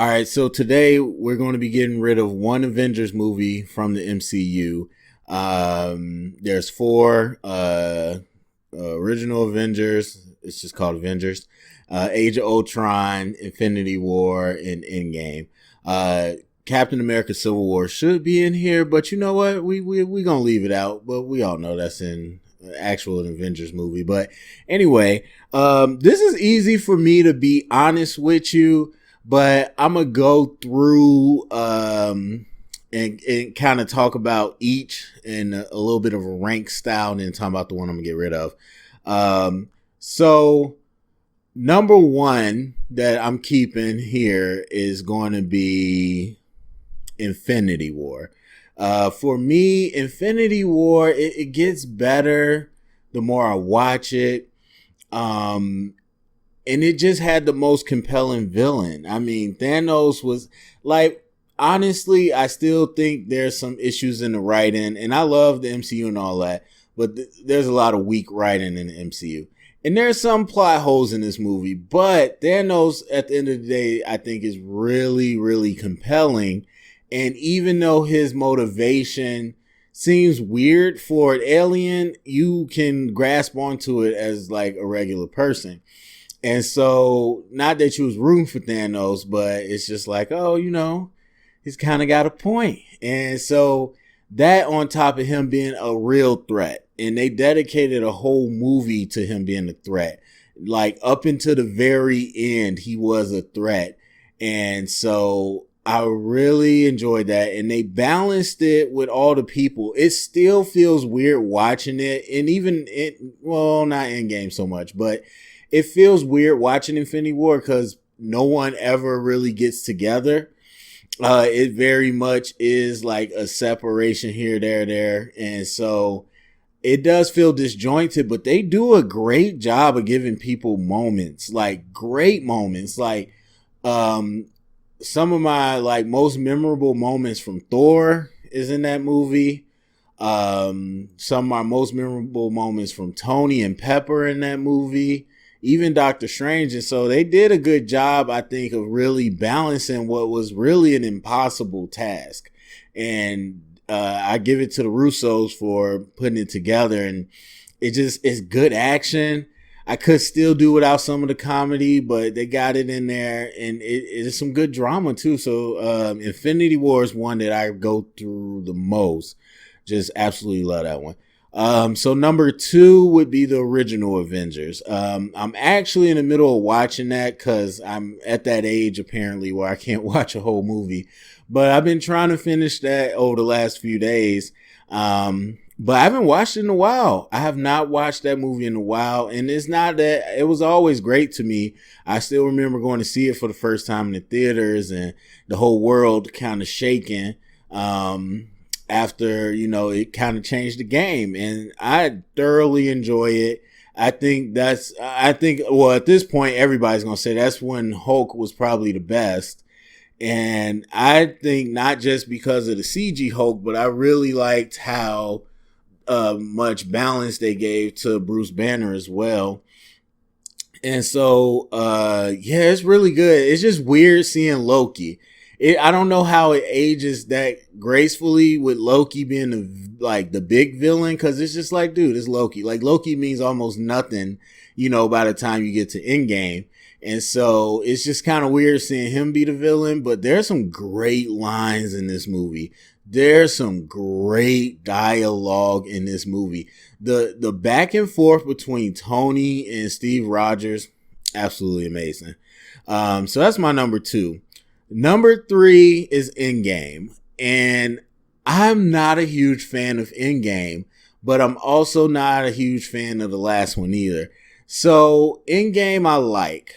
All right, so today we're going to be getting rid of one Avengers movie from the MCU. There's four original Avengers. It's just called Avengers. Age of Ultron, Infinity War, and Endgame. Captain America: Civil War should be in here, but you know what? We gonna leave it out. But we all know that's in actual Avengers movie. But anyway, this is easy for me to be honest with you. But I'm going to go through and kind of talk about each in a little bit of a rank style and then talk about the one I'm going to get rid of. So number one that I'm keeping here is going to be Infinity War. For me, Infinity War, it gets better the more I watch it. And it just had the most compelling villain. I mean, Thanos was like, honestly, I still think there's some issues in the writing, and I love the MCU and all that, but there's a lot of weak writing in the MCU. And there's some plot holes in this movie, but Thanos, at the end of the day, I think is really, really compelling. And even though his motivation seems weird for an alien, you can grasp onto it as like a regular person. And so, not that you was rooting for Thanos, but it's just like, oh, you know, he's kind of got a point. And so, that on top of him being a real threat, and they dedicated a whole movie to him being a threat. Like, up until the very end, he was a threat. And so, I really enjoyed that. And they balanced it with all the people. It still feels weird watching it. And even, not Endgame so much, but it feels weird watching Infinity War because no one ever really gets together. It very much is like a separation here, there. And so it does feel disjointed, but they do a great job of giving people moments, like great moments. Like some of my like most memorable moments from Thor is in that movie. Some of my most memorable moments from Tony and Pepper in that movie. Even Doctor Strange. And so they did a good job, I think, of really balancing what was really an impossible task. And I give it to the Russos for putting it together. And it's good action. I could still do without some of the comedy, but they got it in there. And it is some good drama, too. So Infinity War is one that I go through the most. Just absolutely love that one. So number two would be the original Avengers. I'm actually in the middle of watching that because I'm at that age apparently where I can't watch a whole movie, but I've been trying to finish that over the last few days. But I haven't watched it in a while. I have not watched that movie in a while, and it's not that it was always great to me. I still remember going to see it for the first time in the theaters and the whole world kind of shaking. After, you know, it kind of changed the game, and I thoroughly enjoy it. I think, well, at this point, everybody's going to say that's when Hulk was probably the best. And I think not just because of the CG Hulk, but I really liked how much balance they gave to Bruce Banner as well. And so, yeah, it's really good. It's just weird seeing Loki. I don't know how it ages that gracefully with Loki being the big villain, because it's just like, dude, it's Loki. Like, Loki means almost nothing, you know, by the time you get to Endgame. And so it's just kind of weird seeing him be the villain, but there's some great lines in this movie. There's some great dialogue in this movie. The back and forth between Tony and Steve Rogers, absolutely amazing. So that's my number two. Number three is Endgame, and I'm not a huge fan of Endgame, but I'm also not a huge fan of the last one either. So Endgame I like,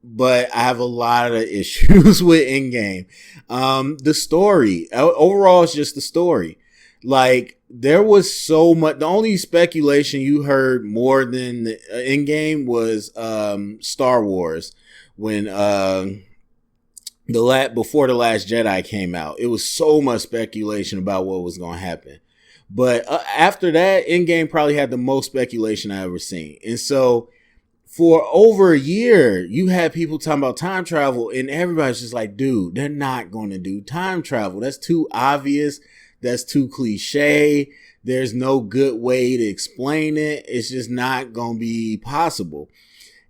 but I have a lot of issues with Endgame. The story, overall, it's just the story. Like, there was so much. The only speculation you heard more than the Endgame was Star Wars when before The Last Jedi came out. It was so much speculation about what was going to happen. But after that, Endgame probably had the most speculation I ever seen. And so for over a year, you had people talking about time travel, and everybody's just like, dude, they're not going to do time travel. That's too obvious. That's too cliche. There's no good way to explain it. It's just not going to be possible.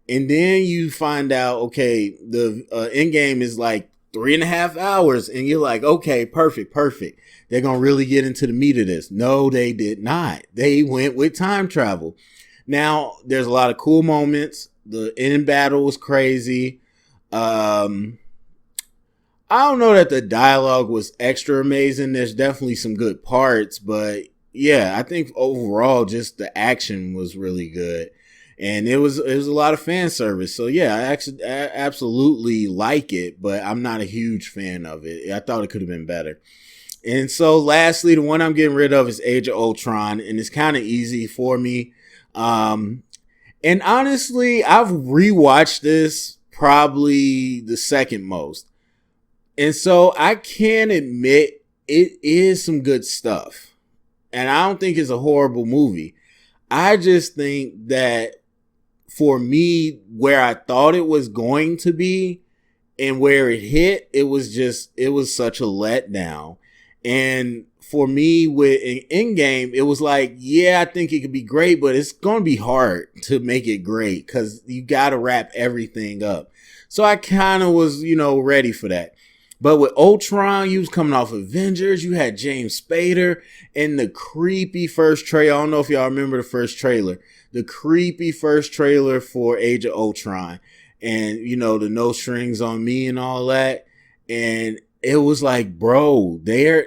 And then you find out, okay, the end game is like 3.5 hours, and you're like, okay, perfect. They're going to really get into the meat of this. No, they did not. They went with time travel. Now, there's a lot of cool moments. The end battle was crazy. I don't know that the dialogue was extra amazing. There's definitely some good parts, but yeah, I think overall just the action was really good. And it was a lot of fan service. So yeah, I absolutely like it, but I'm not a huge fan of it. I thought it could have been better. And so lastly, the one I'm getting rid of is Age of Ultron, and it's kind of easy for me. And honestly, I've rewatched this probably the second most. And so I can admit it is some good stuff. And I don't think it's a horrible movie. I just think that for me, where I thought it was going to be and where it hit, it was such a letdown. And for me, with an Endgame, it was like, yeah, I think it could be great, but it's going to be hard to make it great because you got to wrap everything up. So I kind of was, ready for that. But with Ultron, you was coming off Avengers. You had James Spader and the creepy first trailer. I don't know if y'all remember the first trailer. The creepy first trailer for Age of Ultron. And, the no strings on me and all that. And it was like, bro,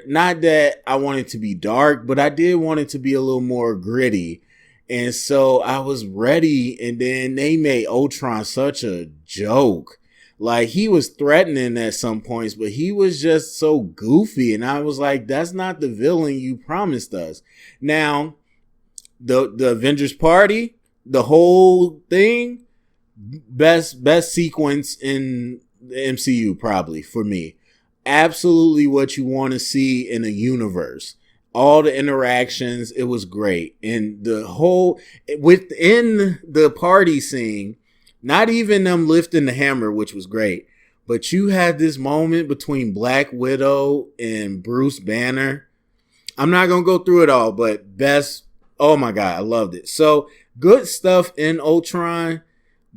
not that I wanted to be dark, but I did want it to be a little more gritty. And so I was ready. And then they made Ultron such a joke. Like, he was threatening at some points, but he was just so goofy. And I was like, that's not the villain you promised us. Now, the Avengers party, the whole thing, best sequence in the MCU probably for me. Absolutely what you want to see in a universe. All the interactions, it was great. And the whole, within the party scene, not even them lifting the hammer, which was great, but you had this moment between Black Widow and Bruce Banner. I'm not going to go through it all, but oh my God, I loved it. So good stuff in Ultron,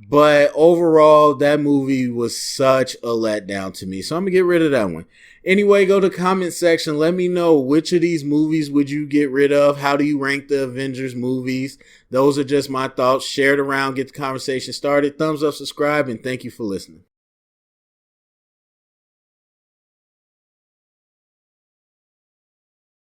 but overall, that movie was such a letdown to me. So I'm going to get rid of that one. Anyway, go to the comment section. Let me know which of these movies would you get rid of? How do you rank the Avengers movies? Those are just my thoughts. Share it around. Get the conversation started. Thumbs up, subscribe, and thank you for listening.